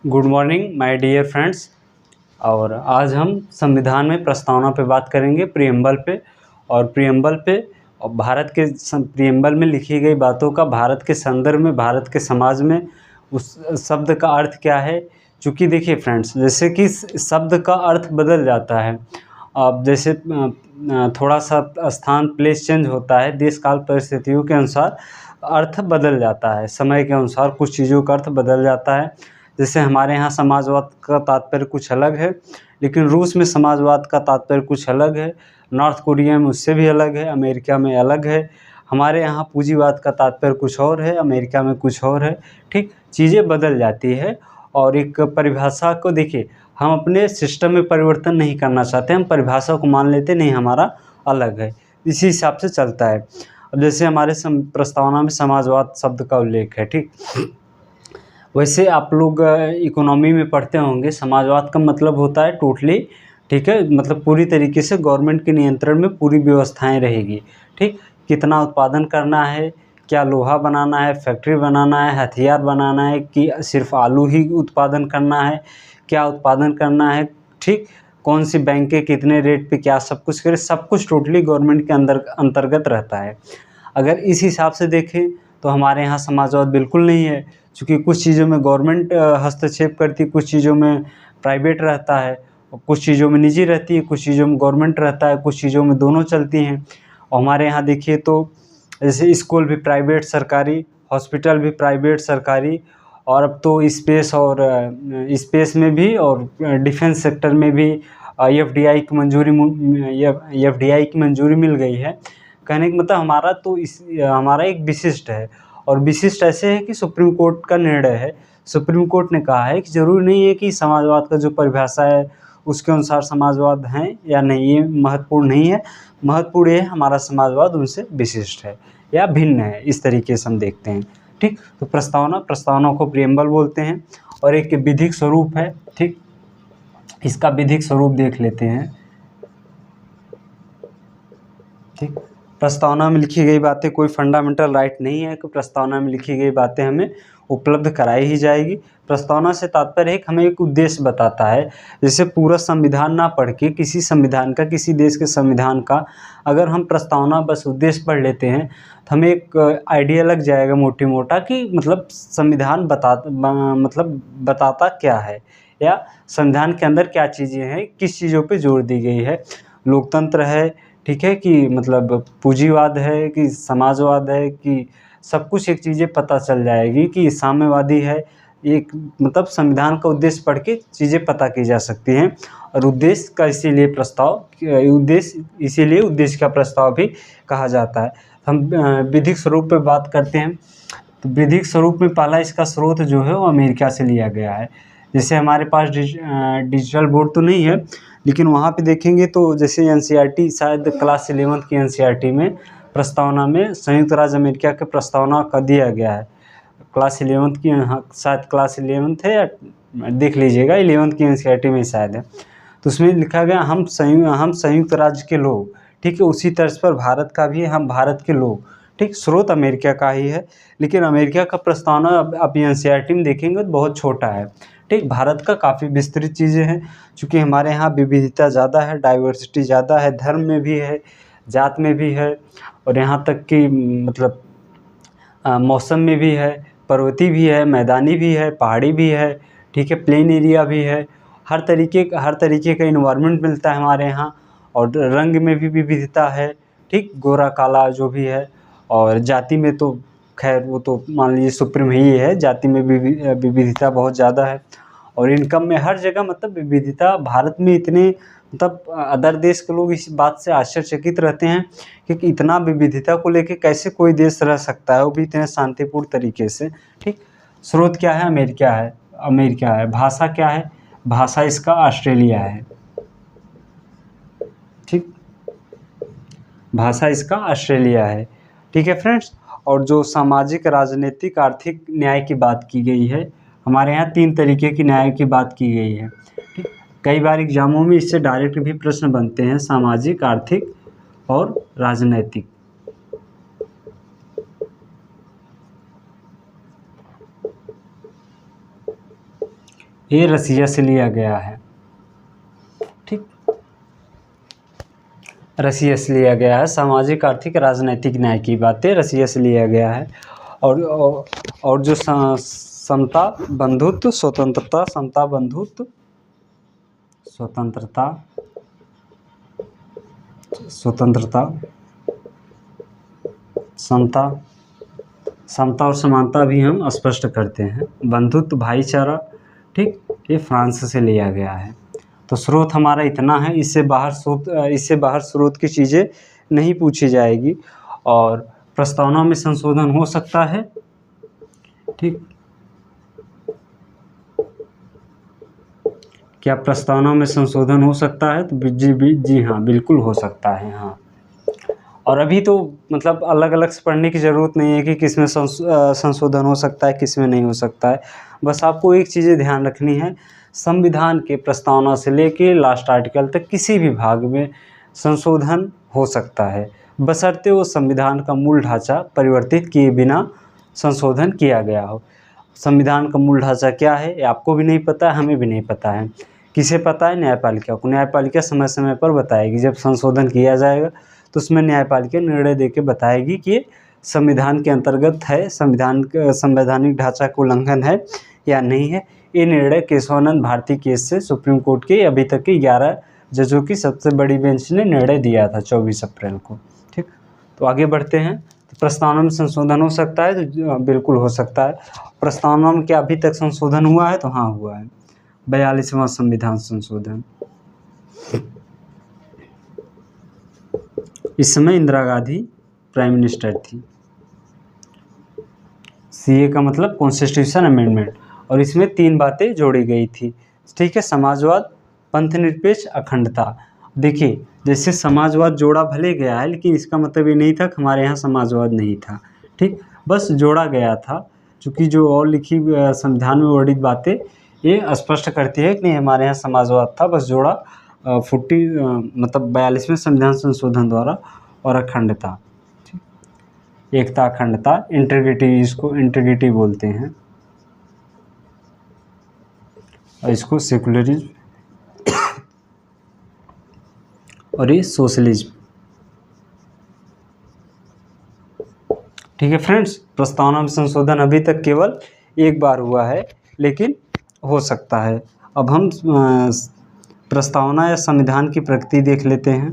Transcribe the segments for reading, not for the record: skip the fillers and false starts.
Good morning my dear friends. और आज हम संविधान में प्रस्तावना पे बात करेंगे, प्रियम्बल पे। और प्रियम्बल पे और भारत के प्रियम्बल में लिखी गई बातों का भारत के संदर्भ में, भारत के समाज में उस शब्द का अर्थ क्या है। चूँकि देखिए फ्रेंड्स, जैसे कि शब्द का अर्थ बदल जाता है। अब जैसे थोड़ा सा स्थान प्लेस चेंज होता है, देश काल परिस्थितियों के अनुसार अर्थ बदल जाता है, समय के अनुसार कुछ चीज़ों का अर्थ बदल जाता है। जैसे हमारे यहाँ समाजवाद का तात्पर्य कुछ अलग है, लेकिन रूस में समाजवाद का तात्पर्य कुछ अलग है, नॉर्थ कोरिया में उससे भी अलग है, अमेरिका में अलग है। हमारे यहाँ पूंजीवाद का तात्पर्य कुछ और है, अमेरिका में कुछ और है। ठीक, चीज़ें बदल जाती है। और एक परिभाषा को देखिए, हम अपने सिस्टम में परिवर्तन नहीं करना चाहते, हम परिभाषा को मान लेते नहीं, हमारा अलग है, इसी हिसाब से चलता है। अब जैसे हमारे प्रस्तावना में समाजवाद शब्द का उल्लेख है। ठीक, वैसे आप लोग इकोनॉमी में पढ़ते होंगे, समाजवाद का मतलब होता है टोटली, ठीक है, मतलब पूरी तरीके से गवर्नमेंट के नियंत्रण में पूरी व्यवस्थाएं रहेगी। ठीक, कितना उत्पादन करना है, क्या लोहा बनाना है, फैक्ट्री बनाना है, हथियार बनाना है, कि सिर्फ आलू ही उत्पादन करना है, क्या उत्पादन करना है। ठीक, कौन सी बैंकें कितने रेट पे क्या सब कुछ करे, सब कुछ टोटली गवर्नमेंट के अंतर्गत रहता है। अगर इस हिसाब से देखें तो हमारे यहाँ समाजवाद बिल्कुल नहीं है, क्योंकि कुछ चीज़ों में गवर्नमेंट हस्तक्षेप करती है, कुछ चीज़ों में प्राइवेट रहता है, और कुछ चीज़ों में निजी रहती है, कुछ चीज़ों में गवर्नमेंट रहता है, कुछ चीज़ों में दोनों चलती हैं। और हमारे यहाँ देखिए तो जैसे स्कूल भी प्राइवेट सरकारी, हॉस्पिटल भी प्राइवेट सरकारी, और अब तो स्पेस में भी और डिफेंस सेक्टर में भी एफडीआई की मंजूरी मिल गई है। कहने का मतलब हमारा एक विशिष्ट है, और विशिष्ट ऐसे है कि सुप्रीम कोर्ट का निर्णय है। सुप्रीम कोर्ट ने कहा है कि ज़रूरी नहीं है कि समाजवाद का जो परिभाषा है उसके अनुसार समाजवाद है या नहीं, ये महत्वपूर्ण नहीं है। महत्वपूर्ण ये है हमारा समाजवाद उनसे विशिष्ट है या भिन्न है, इस तरीके से हम देखते हैं। ठीक, तो प्रस्तावना को प्रियम्बल बोलते हैं। और एक विधिक स्वरूप है। ठीक, इसका विधिक स्वरूप देख लेते हैं। ठीक, प्रस्तावना में लिखी गई बातें कोई फंडामेंटल राइट नहीं है कि प्रस्तावना में लिखी गई बातें हमें उपलब्ध कराई ही जाएगी। प्रस्तावना से तात्पर्य है कि हमें एक उद्देश्य बताता है। जैसे पूरा संविधान ना पढ़ के किसी संविधान का, किसी देश के संविधान का अगर हम प्रस्तावना बस उद्देश्य पढ़ लेते हैं तो हमें एक आइडिया लग जाएगा मोटी मोटा कि मतलब संविधान बताता क्या है, या संविधान के अंदर क्या चीज़ें हैं, किस चीज़ों पे जोर दी गई है। लोकतंत्र है, ठीक है, कि मतलब पूंजीवाद है कि समाजवाद है, कि सब कुछ एक चीज़ें पता चल जाएगी कि साम्यवादी है। एक मतलब संविधान का उद्देश्य पढ़ के चीज़ें पता की जा सकती हैं। और उद्देश्य का इसीलिए उद्देश्य का प्रस्ताव भी कहा जाता है। हम विधिक स्वरूप पे बात करते हैं, तो विधिक स्वरूप में पहला इसका स्रोत जो है वो अमेरिका से लिया गया है। जैसे हमारे पास डिजिटल बोर्ड तो नहीं है, लेकिन वहाँ पे देखेंगे तो जैसे एनसीईआरटी, शायद क्लास 11th की एनसीईआरटी में प्रस्तावना में संयुक्त राज्य अमेरिका के प्रस्तावना का दिया गया है। क्लास 11th की, हाँ शायद क्लास 11th है, या देख लीजिएगा 11th की एनसीईआरटी में शायद है। तो उसमें लिखा गया हम संयुक्त राज्य के लोग। ठीक है, उसी तर्ज पर भारत का भी, हम भारत के लोग। ठीक, स्रोत अमेरिका का ही है, लेकिन अमेरिका का प्रस्तावना अब एनसीईआरटी में देखेंगे तो बहुत छोटा है। ठीक, भारत का काफ़ी विस्तृत चीज़ें हैं, क्योंकि हमारे यहाँ विविधता ज़्यादा है, डाइवर्सिटी ज़्यादा है, धर्म में भी है, जात में भी है, और यहाँ तक कि मतलब मौसम में भी है, पर्वतीय भी है, मैदानी भी है, पहाड़ी भी है, ठीक है, प्लेन एरिया भी है। हर तरीके का इन्वायरमेंट मिलता है हमारे यहाँ। और रंग में भी विविधता है, ठीक, गोरा काला जो भी है। और जाति में तो खैर वो तो मान लीजिए सुप्रीम ही है, जाति में भी विविधता बहुत ज़्यादा है। और इनकम में हर जगह मतलब विविधता भारत में इतने, मतलब अदर देश के लोग इस बात से आश्चर्यचकित रहते हैं कि इतना विविधता को लेके कैसे कोई देश रह सकता है, वो भी इतने शांतिपूर्ण तरीके से। ठीक, स्रोत क्या है, अमेरिका है। भाषा क्या है, भाषा इसका ऑस्ट्रेलिया है। ठीक, भाषा इसका ऑस्ट्रेलिया है। ठीक है फ्रेंड्स। और जो सामाजिक, राजनीतिक, आर्थिक न्याय की बात की गई है, हमारे यहाँ 3 तरीके की न्याय की बात की गई है। ठीक, कई बार एग्जामों में इससे डायरेक्ट भी प्रश्न बनते हैं, सामाजिक, आर्थिक और राजनैतिक। ये रसिया से लिया गया है। ठीक, रसिया से लिया गया है। सामाजिक आर्थिक राजनैतिक न्याय की बातें रसिया से लिया गया है। और जो समता बंधुत्व स्वतंत्रता, समता बंधुत्व स्वतंत्रता, स्वतंत्रता समता, समता और समानता भी हम स्पष्ट करते हैं। बंधुत्व भाईचारा, ठीक, ये फ्रांस से लिया गया है। तो स्रोत हमारा इतना है, इससे बाहर स्रोत की चीज़ें नहीं पूछी जाएगी। और प्रस्तावना में संशोधन हो सकता है। ठीक, क्या प्रस्तावना में संशोधन हो सकता है? तो जी हाँ, बिल्कुल हो सकता है। हाँ, और अभी तो मतलब अलग अलग से पढ़ने की ज़रूरत नहीं है कि किस में संशोधन हो सकता है, किस में नहीं हो सकता है। बस आपको एक चीज़ें ध्यान रखनी है, संविधान के प्रस्तावना से लेके लास्ट आर्टिकल तक किसी भी भाग में संशोधन हो सकता है, बशर्ते वो संविधान का मूल ढांचा परिवर्तित किए बिना संशोधन किया गया हो। संविधान का मूल ढांचा क्या है ये आपको भी नहीं पता है, हमें भी नहीं पता है। किसे पता है? न्यायपालिका को। न्यायपालिका समय समय पर बताएगी, जब संशोधन किया जाएगा तो उसमें न्यायपालिका निर्णय देके बताएगी कि ये संविधान के अंतर्गत है, संवैधानिक ढांचा का उल्लंघन है या नहीं है। ये निर्णय केशवानंद भारती केस से सुप्रीम कोर्ट के अभी तक के 11 जजों की सबसे बड़ी बेंच ने निर्णय दिया था 24 अप्रैल को। ठीक, तो आगे बढ़ते हैं। तो प्रस्तावना में संशोधन हो सकता है? तो बिल्कुल हो सकता है। प्रस्तावना में क्या अभी तक संशोधन हुआ है? तो हाँ, हुआ है। 42वां संविधान संशोधन। इस समय इंदिरा गांधी प्राइम मिनिस्टर थी। सीए का मतलब कॉन्स्टिट्यूशन अमेंडमेंट, और इसमें 3 बातें जोड़ी गई थी। ठीक है, समाजवाद, पंथनिरपेक्ष, अखंडता। देखिए, जैसे समाजवाद जोड़ा भले गया है, लेकिन इसका मतलब ये नहीं था कि हमारे यहाँ समाजवाद नहीं था। ठीक, बस जोड़ा गया था, चूँकि जो और लिखी संविधान में वर्णित बातें ये स्पष्ट करती है कि नहीं, हमारे यहाँ समाजवाद था, बस जोड़ा मतलब 42वें संविधान संशोधन द्वारा। और अखंडता, एकता, अखंडता, इंटीग्रिटी, इसको इंटीग्रिटी बोलते हैं, और इसको सेकुलरिज्म और ये सोशलिज्म। ठीक है फ्रेंड्स, प्रस्तावना में संशोधन अभी तक केवल एक बार हुआ है, लेकिन हो सकता है। अब हम प्रस्तावना या संविधान की प्रकृति देख लेते हैं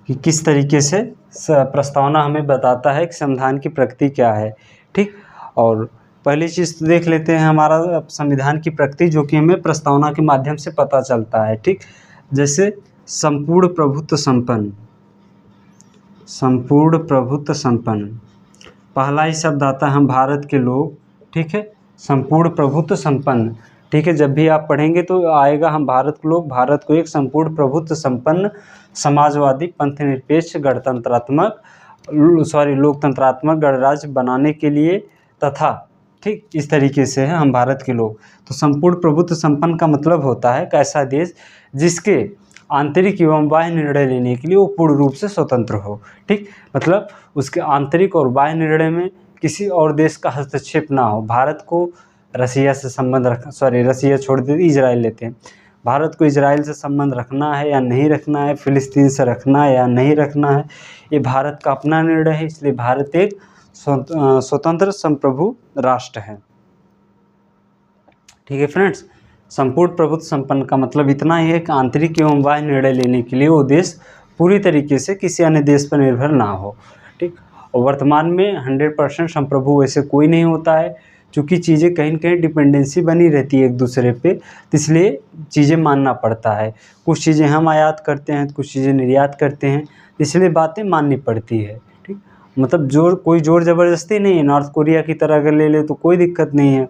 कि किस तरीके से प्रस्तावना हमें बताता है कि संविधान की प्रकृति क्या है। ठीक, और पहली चीज़ तो देख लेते हैं हमारा संविधान की प्रकृति, जो कि हमें प्रस्तावना के माध्यम से पता चलता है। ठीक, जैसे संपूर्ण प्रभुत्व संपन्न, संपूर्ण प्रभुत्व संपन्न, पहला ही शब्द आता है हम भारत के लोग। ठीक है, संपूर्ण प्रभुत्व संपन्न। ठीक है, जब भी आप पढ़ेंगे तो आएगा हम भारत के लोग, भारत को एक संपूर्ण प्रभुत्व संपन्न, समाजवादी, पंथनिरपेक्ष, लोकतंत्रात्मक गणराज्य बनाने के लिए तथा, ठीक, इस तरीके से है हम भारत के लोग। तो संपूर्ण प्रभुत्व संपन्न का मतलब होता है कैसा देश जिसके आंतरिक एवं बाह्य निर्णय लेने के लिए वो पूर्ण रूप से स्वतंत्र हो। ठीक, मतलब उसके आंतरिक और बाह्य निर्णय में किसी और देश का हस्तक्षेप ना हो। भारत को रसिया से संबंध रसिया छोड़ देते, इजराइल लेते हैं। भारत को इजराइल से संबंध रखना है या नहीं रखना है, फिलिस्तीन से रखना है या नहीं रखना है, ये भारत का अपना निर्णय है। इसलिए भारत एक स्वतंत्र संप्रभु राष्ट्र है। ठीक है फ्रेंड्स, संपूर्ण प्रभुत्व संपन्न का मतलब इतना ही है कि आंतरिक एवं बाह्य निर्णय लेने के लिए वो देश पूरी तरीके से किसी अन्य देश पर निर्भर ना हो। ठीक, और वर्तमान में 100% संप्रभु वैसे कोई नहीं होता है, क्योंकि चीज़ें कहीं न कहीं डिपेंडेंसी बनी रहती है एक दूसरे पे, तो इसलिए चीज़ें मानना पड़ता है। कुछ चीज़ें हम आयात करते हैं, कुछ चीज़ें निर्यात करते हैं, इसलिए बातें माननी पड़ती है। ठीक, मतलब कोई जोर ज़बरदस्ती नहीं है। नॉर्थ कोरिया की तरह अगर ले ले तो कोई दिक्कत नहीं है,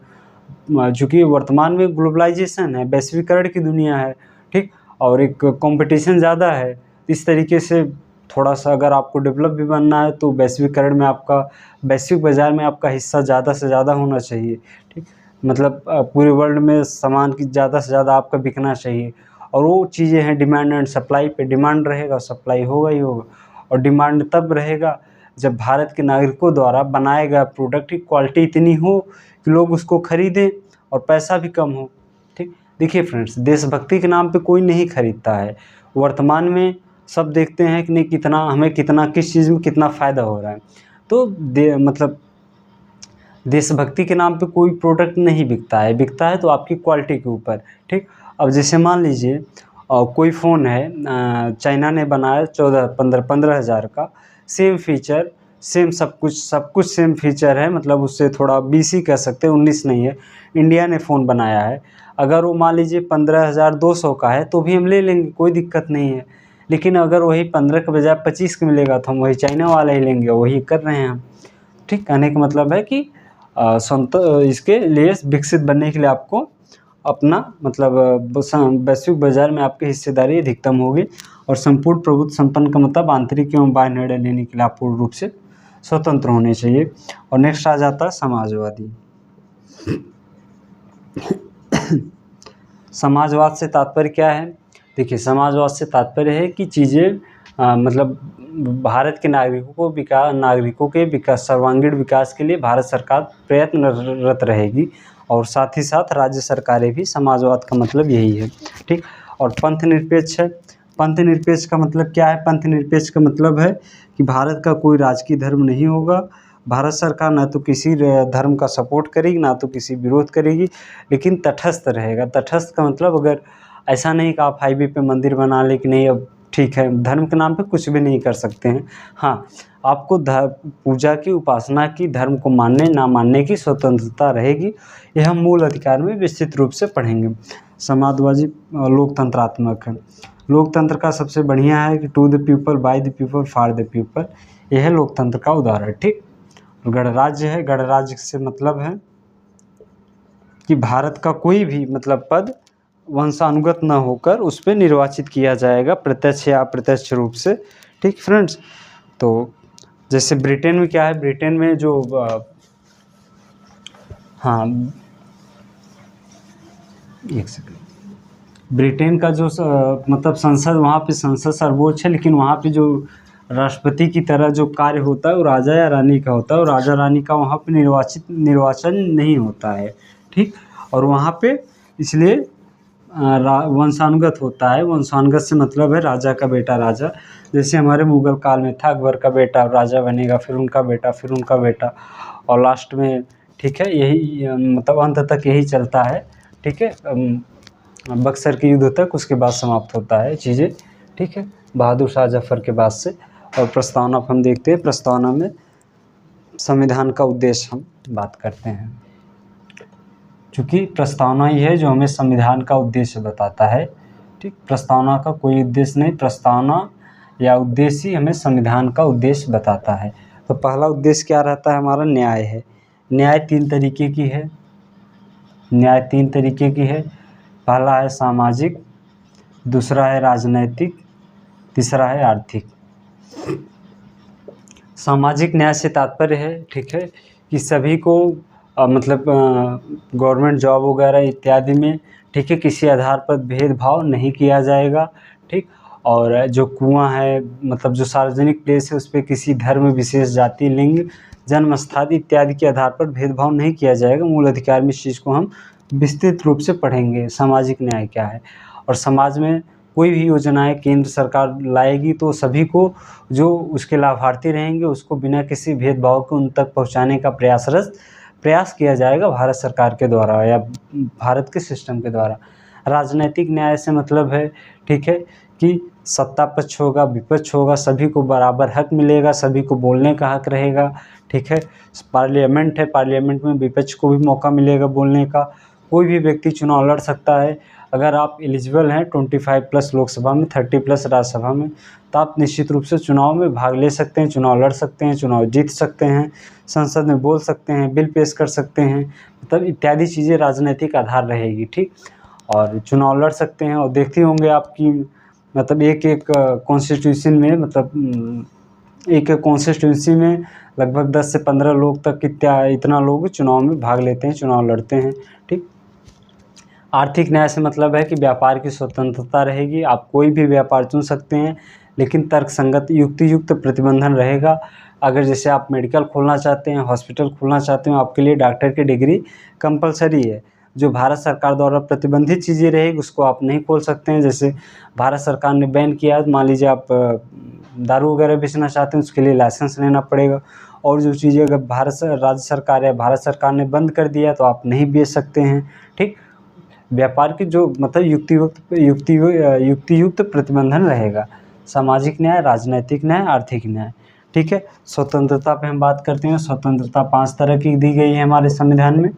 चूँकि वर्तमान में ग्लोबलाइजेशन है, वैश्वीकरण की दुनिया है। ठीक, और एक कंपटीशन ज़्यादा है। इस तरीके से थोड़ा सा अगर आपको डेवलप भी बनना है तो वैश्वीकरण में आपका, वैश्विक बाज़ार में आपका हिस्सा ज़्यादा से ज़्यादा होना चाहिए। ठीक, मतलब पूरे वर्ल्ड में सामान की ज़्यादा से ज़्यादा आपका बिकना चाहिए। और वो चीज़ें हैं डिमांड एंड सप्लाई पे, डिमांड रहेगा सप्लाई होगा ही होगा। और डिमांड तब रहेगा जब भारत के नागरिकों द्वारा बनाए गए प्रोडक्ट की क्वालिटी इतनी हो कि लोग उसको खरीदें और पैसा भी कम हो। ठीक, देखिए फ्रेंड्स, देशभक्ति के नाम पे कोई नहीं खरीदता है। वर्तमान में सब देखते हैं कि नहीं कितना हमें कितना किस चीज़ में कितना फ़ायदा हो रहा है। तो मतलब देशभक्ति के नाम पे कोई प्रोडक्ट नहीं बिकता है, बिकता है तो आपकी क्वालिटी के ऊपर। ठीक, अब जैसे मान लीजिए कोई फ़ोन है चाइना ने बनाया 14-15 हज़ार का, सेम फीचर सेम सब कुछ सेम फीचर है, मतलब उससे थोड़ा 20 ही कह सकते हैं, 19 नहीं है। इंडिया ने फ़ोन बनाया है, अगर वो मान लीजिए 15,200 का है तो भी हम ले लेंगे, कोई दिक्कत नहीं है। लेकिन अगर वही 15 के बजाय 25 का मिलेगा तो हम वही चाइना वाला ही लेंगे, वही कर रहे हैं हम। ठीक, कहने का मतलब है कि इसके लिए विकसित बनने के लिए आपको अपना मतलब वैश्विक बाजार में आपकी हिस्सेदारी अधिकतम होगी, और संपूर्ण प्रभुत्व संपन्न का मतलब आंतरिक एवं बाह्य निर्णय लेने के लिए आप पूर्ण रूप से स्वतंत्र होने चाहिए। और नेक्स्ट आ जाता है समाजवादी। समाजवाद से तात्पर्य क्या है? देखिए, समाजवाद से तात्पर्य है कि चीज़ें मतलब भारत के नागरिकों के विकास सर्वांगीण विकास के लिए भारत सरकार प्रयत्नरत रहेगी, और साथ ही साथ राज्य सरकारें भी। समाजवाद का मतलब यही है। ठीक, और पंथ निरपेक्ष है। पंथ निरपेक्ष का मतलब क्या है? पंथ निरपेक्ष का मतलब है कि भारत का कोई राजकीय धर्म नहीं होगा। भारत सरकार ना तो किसी धर्म का सपोर्ट करेगी, ना तो किसी विरोध करेगी, लेकिन तटस्थ रहेगा। तटस्थ का मतलब अगर ऐसा नहीं कि आप हाईवे पे मंदिर बना ले कि नहीं अब ठीक है, धर्म के नाम पे कुछ भी नहीं कर सकते हैं। हाँ, आपको पूजा की, उपासना की, धर्म को मानने ना मानने की स्वतंत्रता रहेगी। यह हम मूल अधिकार में विस्तृत रूप से पढ़ेंगे। समाजवादी लोकतंत्रात्मक है। लोकतंत्र का सबसे बढ़िया है कि to the people, by the people, for the people. यह है लोकतंत्र का उदाहरण। ठीक, गणराज्य है। गणराज्य से मतलब है कि भारत का कोई भी मतलब पद वंशानुगत न होकर उस पर निर्वाचित किया जाएगा, प्रत्यक्ष या अप्रत्यक्ष रूप से। ठीक फ्रेंड्स, तो जैसे ब्रिटेन में क्या है? ब्रिटेन में जो हाँ, एक सेकंड। ब्रिटेन का जो मतलब संसद, वहाँ पे संसद सर्वोच्च है, लेकिन वहाँ पे जो राष्ट्रपति की तरह जो कार्य होता है वो राजा या रानी का होता है, और राजा रानी का वहाँ पे निर्वाचन नहीं होता है। ठीक, और वहाँ पे इसलिए वंशानुगत होता है। वंशानुगत से मतलब है राजा का बेटा राजा। जैसे हमारे मुगल काल में था, अकबर का बेटा राजा बनेगा, फिर उनका बेटा, फिर उनका बेटा, और लास्ट में ठीक है यही मतलब अंत तक यही चलता है। ठीक है, बक्सर के युद्ध तक, उसके बाद समाप्त होता है चीज़ें। ठीक है, बहादुर शाह जफर के बाद से। और प्रस्तावना हम देखते हैं। प्रस्तावना में संविधान का उद्देश्य हम बात करते हैं, क्योंकि प्रस्तावना ही है जो हमें संविधान का उद्देश्य बताता है। ठीक, प्रस्तावना का कोई उद्देश्य नहीं, प्रस्तावना या उद्देश्य ही हमें संविधान का उद्देश्य बताता है। तो पहला उद्देश्य क्या रहता है? हमारा न्याय है। न्याय 3 तरीके की है। न्याय 3 तरीके की है। पहला है सामाजिक, दूसरा है राजनैतिक, तीसरा है आर्थिक। सामाजिक न्याय से तात्पर्य है, ठीक है, कि सभी को मतलब गवर्नमेंट जॉब वगैरह इत्यादि में, ठीक है, किसी आधार पर भेदभाव नहीं किया जाएगा। ठीक, और जो कुआं है मतलब जो सार्वजनिक प्लेस है उस पर किसी धर्म, विशेष जाति, लिंग, जन्म स्थान इत्यादि के आधार पर भेदभाव नहीं किया जाएगा। मूल अधिकार में इस चीज़ को हम विस्तृत रूप से पढ़ेंगे, सामाजिक न्याय क्या है। और समाज में कोई भी योजनाएं केंद्र सरकार लाएगी तो सभी को, जो उसके लाभार्थी रहेंगे, उसको बिना किसी भेदभाव के उन तक पहुंचाने का प्रयास किया जाएगा भारत सरकार के द्वारा या भारत के सिस्टम के द्वारा। राजनीतिक न्याय से मतलब है, ठीक है, कि सत्ता पक्ष होगा, विपक्ष होगा, सभी को बराबर हक मिलेगा, सभी को बोलने का हक रहेगा। ठीक है, पार्लियामेंट है, पार्लियामेंट में विपक्ष को भी मौका मिलेगा बोलने का। कोई भी व्यक्ति चुनाव लड़ सकता है। अगर आप एलिजिबल हैं 25+ लोकसभा में, 30+ राज्यसभा में, तो आप निश्चित रूप से चुनाव में भाग ले सकते हैं, चुनाव लड़ सकते हैं, चुनाव जीत सकते हैं, संसद में बोल सकते हैं, बिल पेश कर सकते हैं, मतलब इत्यादि चीज़ें राजनीतिक आधार रहेगी। ठीक, और चुनाव लड़ सकते हैं। और देखते होंगे आपकी मतलब एक कॉन्स्टिट्यूशन में, मतलब एक कॉन्स्टिट्यूंसी में लगभग 10 से 15 लोग तक इतना लोग चुनाव में भाग लेते हैं, चुनाव लड़ते हैं। ठीक, आर्थिक न्याय से मतलब है कि व्यापार की स्वतंत्रता रहेगी। आप कोई भी व्यापार चुन सकते हैं, लेकिन तर्कसंगत युक्ति युक्त प्रतिबंधन रहेगा। अगर जैसे आप मेडिकल खोलना चाहते हैं, हॉस्पिटल खोलना चाहते हो, आपके लिए डॉक्टर की डिग्री कंपलसरी है। जो भारत सरकार द्वारा प्रतिबंधित चीज़ें रहेगी उसको आप नहीं खोल सकते हैं। जैसे भारत सरकार ने बैन किया, मान लीजिए आप दारू वगैरह बेचना चाहते हैं, उसके लिए लाइसेंस लेना पड़ेगा। और जो चीज़ें अगर राज्य सरकार या भारत सरकार ने बंद कर दिया तो आप नहीं बेच सकते हैं। ठीक, व्यापार की जो मतलब युक्ति युक्त प्रतिबंधन रहेगा। सामाजिक न्याय, राजनैतिक न्याय, आर्थिक न्याय। ठीक है, स्वतंत्रता पे हम बात करते हैं। स्वतंत्रता 5 तरह की दी गई है हमारे संविधान में।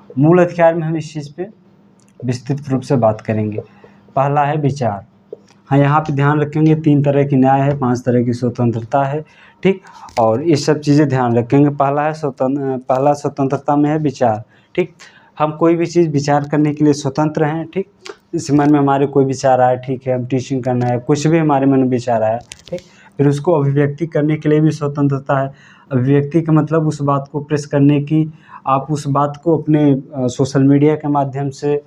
मूल अधिकार में हम इस चीज़ पे विस्तृत रूप से बात करेंगे। पहला है विचार। हाँ, यहाँ पे ध्यान रखेंगे 3 तरह की न्याय है, 5 तरह की स्वतंत्रता है। ठीक, और ये सब चीज़ें ध्यान रखेंगे। पहला स्वतंत्रता में है विचार। ठीक, हम कोई भी चीज़ विचार करने के लिए स्वतंत्र हैं। ठीक, इस मन में हमारे कोई विचार आया, ठीक है, हम टीचिंग करना है, कुछ भी हमारे मन में विचार आया, ठीक, फिर उसको अभिव्यक्ति करने के लिए भी स्वतंत्रता है। अभिव्यक्ति का मतलब उस बात को प्रेस करने की, आप उस बात को अपने सोशल मीडिया के माध्यम से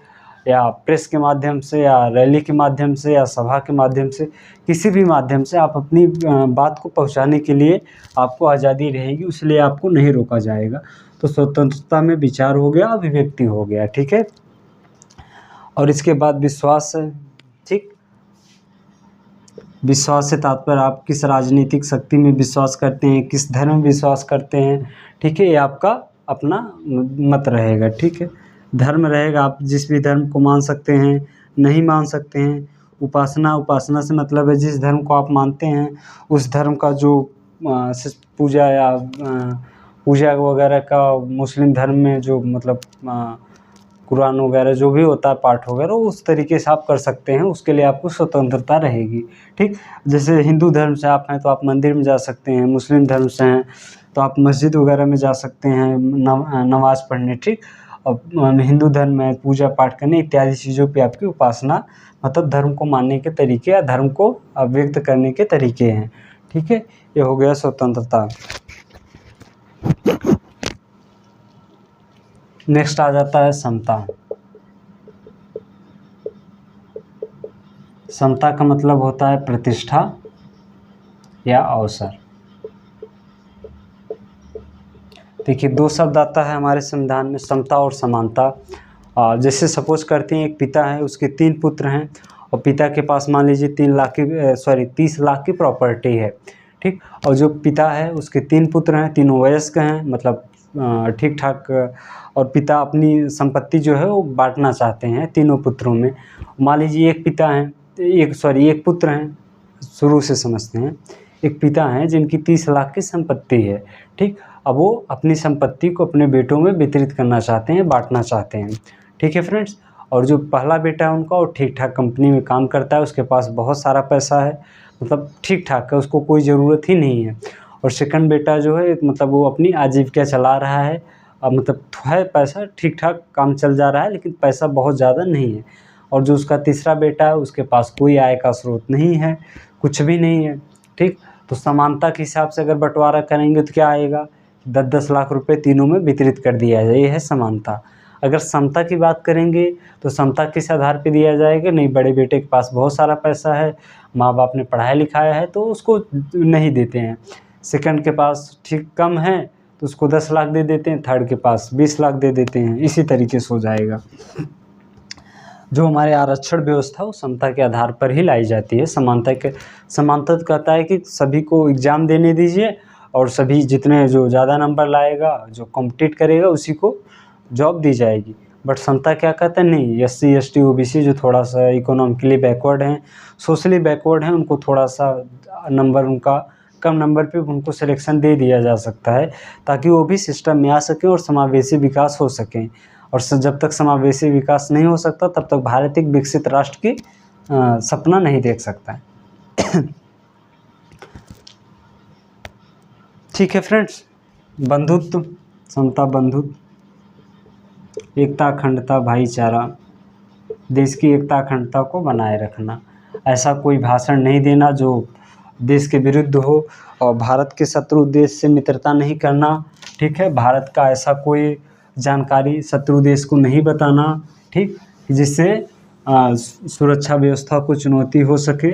या प्रेस के माध्यम से या रैली के माध्यम से या सभा के माध्यम से, किसी भी माध्यम से आप अपनी बात को पहुंचाने के लिए आपको आज़ादी रहेगी, इसलिए आपको नहीं रोका जाएगा। तो स्वतंत्रता में विचार हो गया, अभिव्यक्ति हो गया। ठीक है, और इसके बाद विश्वास है। ठीक, विश्वास से तात्पर्य आप किस राजनीतिक शक्ति में विश्वास करते हैं, किस धर्म में विश्वास करते हैं। ठीक है, ये आपका अपना मत रहेगा। ठीक है, धर्म रहेगा, आप जिस भी धर्म को मान सकते हैं, नहीं मान सकते हैं। उपासना से मतलब है जिस धर्म को आप मानते हैं उस धर्म का जो पूजा या पूजा वगैरह का, मुस्लिम धर्म में जो मतलब कुरान वगैरह जो भी होता है, पाठ वगैरह, उस तरीके से आप कर सकते हैं, उसके लिए आपको स्वतंत्रता रहेगी। ठीक, जैसे हिंदू धर्म से आप हैं तो आप मंदिर में जा सकते हैं, मुस्लिम धर्म से हैं तो आप मस्जिद वगैरह में जा सकते हैं नमाज़ पढ़ने। ठीक, और हिंदू धर्म में पूजा पाठ करने इत्यादि चीज़ों पे आपकी उपासना मतलब धर्म को मानने के तरीके या धर्म को व्यक्त करने के तरीके हैं। ठीक है, ये हो गया स्वतंत्रता। नेक्स्ट आ जाता है समता। समता का मतलब होता है प्रतिष्ठा या अवसर। देखिए, 2 शब्द आता है हमारे संविधान में, समता और समानता। जैसे सपोज करते हैं एक पिता है, उसके 3 पुत्र हैं और पिता के पास मान लीजिए 30 लाख की प्रॉपर्टी है। ठीक, और जो पिता है उसके 3 पुत्र हैं, तीनों वयस्क हैं, मतलब ठीक ठाक, और पिता अपनी संपत्ति जो है वो बांटना चाहते हैं तीनों पुत्रों में। मान लीजिए एक पुत्र हैं, शुरू से समझते हैं। एक पिता हैं जिनकी 30 लाख की संपत्ति है। ठीक, अब वो अपनी संपत्ति को अपने बेटों में वितरित करना चाहते हैं, बांटना चाहते हैं। ठीक है फ्रेंड्स, और जो पहला बेटा है उनका, वो ठीक ठाक कंपनी में काम करता है, उसके पास बहुत सारा पैसा है, मतलब ठीक ठाक है, उसको कोई ज़रूरत ही नहीं है। और सेकंड बेटा जो है मतलब वो अपनी आजीविका चला रहा है, मतलब है पैसा, ठीक ठाक काम चल जा रहा है, लेकिन पैसा बहुत ज़्यादा नहीं है। और जो उसका तीसरा बेटा है उसके पास कोई आय का स्रोत नहीं है, कुछ भी नहीं है। ठीक, तो समानता के हिसाब से अगर बंटवारा करेंगे तो क्या आएगा, 10-10 लाख रुपए तीनों में वितरित कर दिया जाए, ये है समानता। अगर समता की बात करेंगे तो समता किस आधार पे दिया जाएगा, नहीं, बड़े बेटे के पास बहुत सारा पैसा है, माँ बाप ने पढ़ाया लिखाया है तो उसको नहीं देते हैं। सेकंड के पास ठीक कम है तो उसको 10 लाख दे देते हैं, थर्ड के पास 20 लाख दे देते हैं, इसी तरीके से हो जाएगा। जो हमारे आरक्षण व्यवस्था वो समता के आधार पर ही लाई जाती है। समानता तो कहता है कि सभी को एग्ज़ाम देने दीजिए और सभी जितने जो ज़्यादा नंबर लाएगा, जो कॉम्पिटिट करेगा, उसी को जॉब दी जाएगी। बट समता क्या कहता है, नहीं, SC ST OBC जो थोड़ा सा इकोनॉमिकली बैकवर्ड हैं, सोशली बैकवर्ड हैं, उनको थोड़ा सा नंबर, उनका कम नंबर पे उनको सिलेक्शन दे दिया जा सकता है, ताकि वो भी सिस्टम में आ सकें और समावेशी विकास हो सकें। और जब तक समावेशी विकास नहीं हो सकता तब तक भारत एक विकसित राष्ट्र की सपना नहीं देख सकता है। ठीक है फ्रेंड्स, बंधुत्व, समता, बंधुत्व, एकता, अखंडता, भाईचारा, देश की एकता अखंडता को बनाए रखना। ऐसा कोई भाषण नहीं देना जो देश के विरुद्ध हो, और भारत के शत्रु देश से मित्रता नहीं करना। ठीक है, भारत का ऐसा कोई जानकारी शत्रु देश को नहीं बताना, ठीक, जिससे सुरक्षा व्यवस्था को चुनौती हो सके।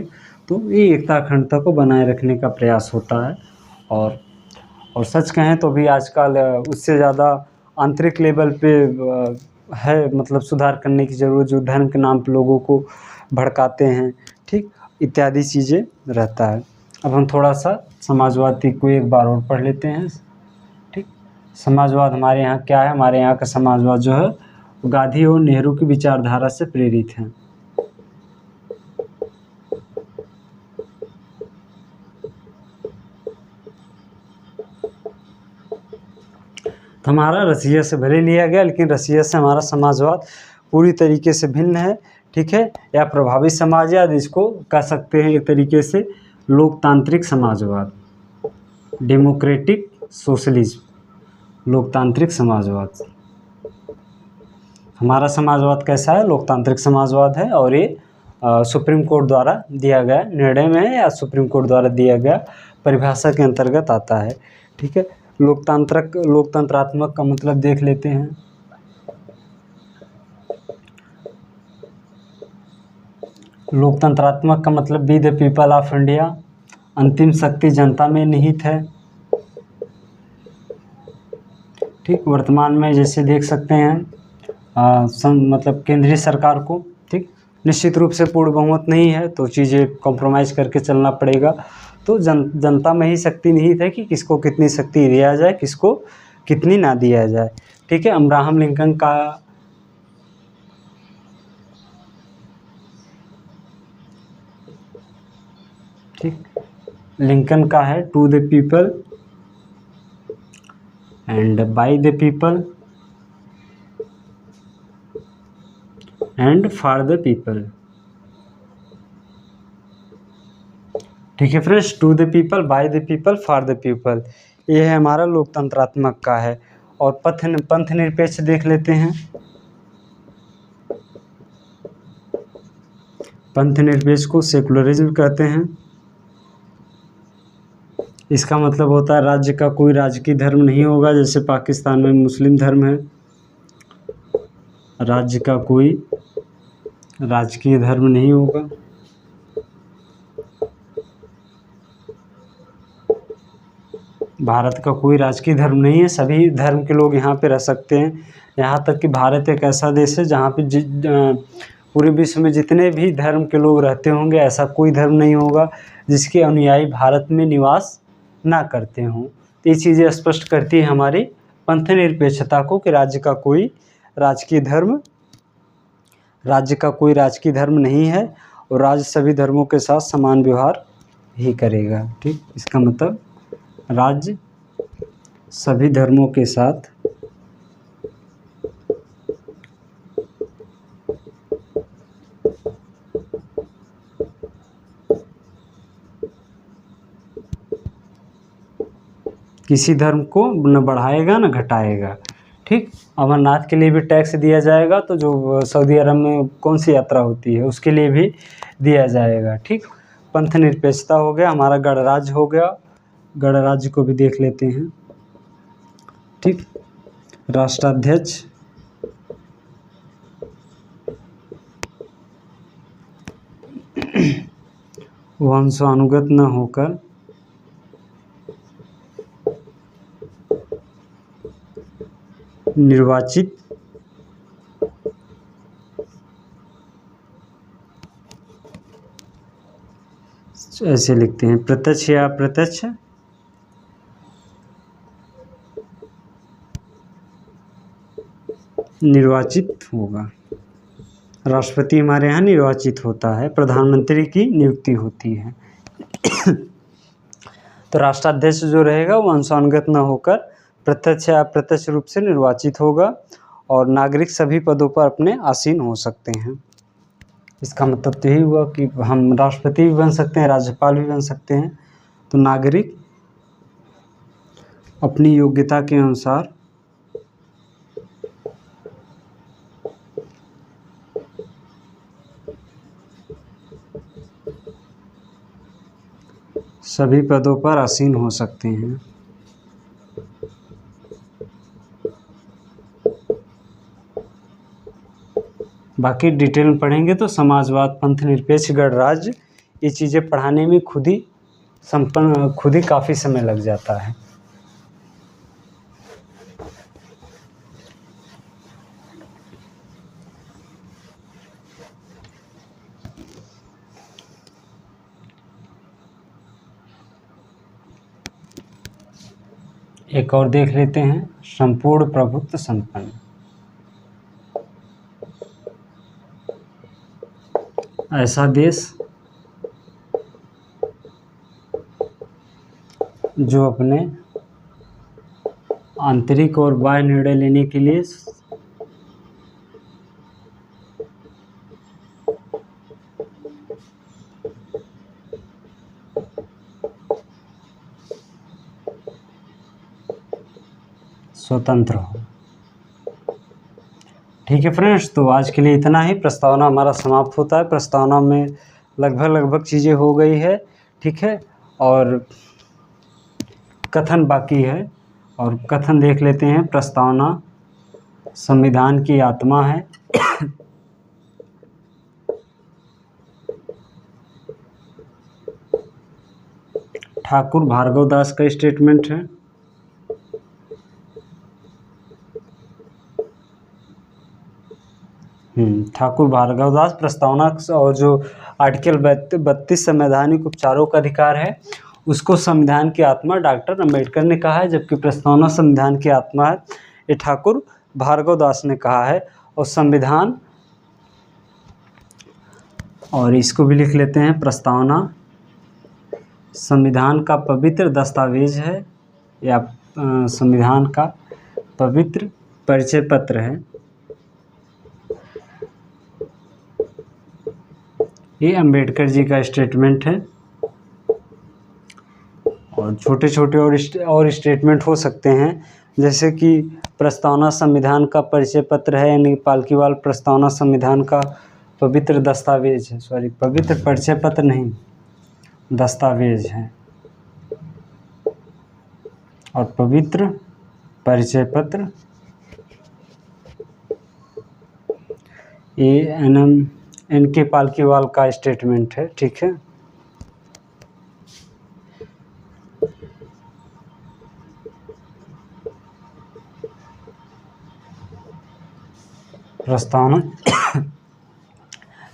तो ये एकता अखंडता को बनाए रखने का प्रयास होता है। और सच कहें तो भी आजकल उससे ज़्यादा आंतरिक लेवल पे है, मतलब सुधार करने की ज़रूरत, जो धर्म के नाम पे लोगों को भड़काते हैं, ठीक, इत्यादि चीज़ें रहता है। अब हम थोड़ा सा समाजवादी को एक बार और पढ़ लेते हैं, ठीक। समाजवाद हमारे यहाँ क्या है? हमारे यहाँ का समाजवाद जो है गांधी और नेहरू की विचारधारा से प्रेरित है। तो हमारा रसिया से भले लिया गया, लेकिन रसिया से हमारा समाजवाद पूरी तरीके से भिन्न है, ठीक है। या प्रभावी समाजवाद इसको कह सकते हैं एक तरीके से, लोकतांत्रिक समाजवाद, डेमोक्रेटिक सोशलिज्म, लोकतांत्रिक समाजवाद। हमारा समाजवाद कैसा है? लोकतांत्रिक समाजवाद है, और ये सुप्रीम कोर्ट द्वारा दिया गया निर्णय में है, या सुप्रीम कोर्ट द्वारा दिया गया परिभाषा के अंतर्गत आता है, ठीक है। लोकतंत्रात्मक का मतलब देख लेते हैं। लोकतंत्रात्मक का मतलब be the people of India, अंतिम शक्ति जनता में निहित है, ठीक। वर्तमान में जैसे देख सकते हैं मतलब केंद्रीय सरकार को, ठीक, निश्चित रूप से पूर्ण बहुमत नहीं है, तो चीज़ें कॉम्प्रोमाइज़ करके चलना पड़ेगा। तो जनता में ही शक्ति निहित है कि किसको कितनी शक्ति दिया जाए, किसको कितनी ना दिया जाए, ठीक है। अब्राहम लिंकन का ठीक, लिंकन का है to the people and by the people and for the people, ठीक है friends. To the people, by the people, for the people, ये है हमारा लोकतंत्रात्मक का है। और पंथ निरपेक्ष देख लेते हैं। पंथ निरपेक्ष को सेकुलरिज्म कहते हैं। इसका मतलब होता है राज्य का कोई राजकीय धर्म नहीं होगा, जैसे पाकिस्तान में मुस्लिम धर्म है। राज्य का कोई राजकीय धर्म नहीं होगा। भारत का कोई राजकीय धर्म नहीं है, सभी धर्म के लोग यहाँ पे रह सकते हैं। यहाँ तक कि भारत एक ऐसा देश है जहाँ पे पूरे विश्व में जितने भी धर्म के लोग रहते होंगे, ऐसा कोई धर्म नहीं होगा जिसके अनुयायी भारत में निवास ना करते हों। तो ये चीज़ें स्पष्ट करती है हमारी पंथ निरपेक्षता को, कि राज्य का कोई राजकीय धर्म नहीं है, और राज्य सभी धर्मों के साथ समान व्यवहार ही करेगा, ठीक। इसका मतलब राज्य सभी धर्मों के साथ किसी धर्म को न बढ़ाएगा न घटाएगा, ठीक। अमरनाथ के लिए भी टैक्स दिया जाएगा, तो जो सऊदी अरब में कौन सी यात्रा होती है उसके लिए भी दिया जाएगा, ठीक। पंथ निरपेक्षता हो गया, हमारा गणराज्य हो गया। गणराज्य को भी देख लेते हैं, ठीक। राष्ट्राध्यक्ष, वंशानुगत न होकर निर्वाचित ऐसे लिखते हैं, प्रत्यक्ष या अप्रत्यक्ष निर्वाचित होगा। राष्ट्रपति हमारे यहाँ निर्वाचित होता है, प्रधानमंत्री की नियुक्ति होती है। तो राष्ट्राध्यक्ष जो रहेगा वो वंशानुगत न होकर प्रत्यक्ष या अप्रत्यक्ष रूप से निर्वाचित होगा, और नागरिक सभी पदों पर अपने आसीन हो सकते हैं। इसका मतलब तो यही हुआ कि हम राष्ट्रपति भी बन सकते हैं, राज्यपाल भी बन सकते हैं। तो नागरिक अपनी योग्यता के अनुसार सभी पदों पर आसीन हो सकते हैं। बाकी डिटेल में पढ़ेंगे तो समाजवाद, पंथ निरपेक्ष, गणराज्य, ये चीज़ें पढ़ाने में खुद ही काफ़ी समय लग जाता है। एक और देख लेते हैं, संपूर्ण प्रभुत्व संपन्न। ऐसा देश जो अपने आंतरिक और बाह्य निर्णय लेने के लिए स्वतंत्र हो। ठीक है फ्रेंड्स, तो आज के लिए इतना ही। प्रस्तावना हमारा समाप्त होता है। प्रस्तावना में लगभग चीज़ें हो गई है, ठीक है, और कथन बाकी है। और कथन देख लेते हैं। प्रस्तावना संविधान की आत्मा है। ठाकुर भार्गवदास का स्टेटमेंट है। ठाकुर भार्गवदास प्रस्तावना और जो आर्टिकल 32 संवैधानिक उपचारों का अधिकार है उसको संविधान की आत्मा डॉक्टर अंबेडकर ने कहा है, जबकि प्रस्तावना संविधान की आत्मा है, ये ठाकुर भार्गवदास ने कहा है। और संविधान, और इसको भी लिख लेते हैं, प्रस्तावना संविधान का पवित्र दस्तावेज है या संविधान का पवित्र परिचय पत्र है। ये अंबेडकर जी का स्टेटमेंट है। और छोटे छोटे और स्टेटमेंट हो सकते हैं, जैसे कि प्रस्तावना संविधान का परिचय पत्र है, यानी पालकीवाल प्रस्तावना संविधान का पवित्र दस्तावेज है, सॉरी पवित्र परिचय पत्र नहीं, दस्तावेज है। और पवित्र परिचय पत्र ये NK पालकीवाल का स्टेटमेंट है, ठीक है। प्रस्तावना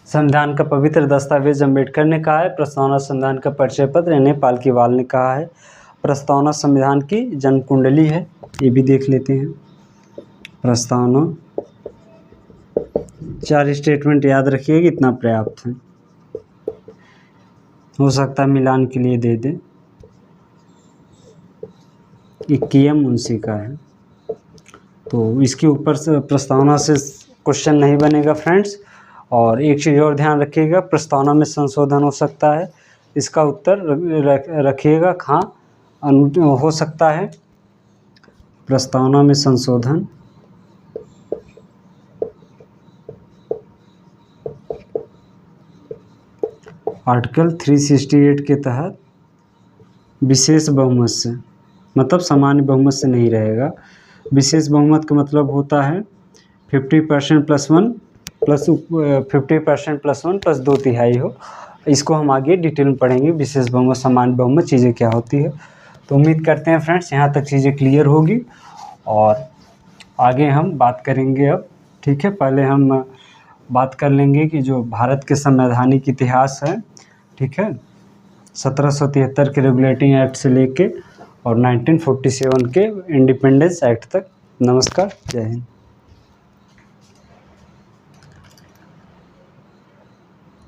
संविधान का पवित्र दस्तावेज अंबेडकर ने कहा है। प्रस्तावना संविधान का परिचय पत्र NK पालकीवाल ने कहा है। प्रस्तावना संविधान की जन्म कुंडली है, ये भी देख लेते हैं। प्रस्तावना 4 स्टेटमेंट याद रखिए कि इतना पर्याप्त है, हो सकता है मिलान के लिए दे दें। 21 मुंशी का है, तो इसके ऊपर से प्रस्तावना से क्वेश्चन नहीं बनेगा फ्रेंड्स। और एक चीज़ और ध्यान रखिएगा, प्रस्तावना में संशोधन हो सकता है, इसका उत्तर रखिएगा हाँ हो सकता है। प्रस्तावना में संशोधन आर्टिकल 368 के तहत विशेष बहुमत से, मतलब सामान्य बहुमत से नहीं रहेगा। विशेष बहुमत का मतलब होता है 50% + 1 प्लस 50% + 1 + 2/3 हो। इसको हम आगे डिटेल में पढ़ेंगे, विशेष बहुमत, सामान्य बहुमत चीज़ें क्या होती है। तो उम्मीद करते हैं फ्रेंड्स यहाँ तक चीज़ें क्लियर होगी और आगे हम बात करेंगे अब, ठीक है। पहले हम बात कर लेंगे कि जो भारत के संवैधानिक इतिहास है, ठीक है, 1773 के रेगुलेटिंग एक्ट से लेके और 1947 के इंडिपेंडेंस एक्ट तक। नमस्कार, जय हिंद।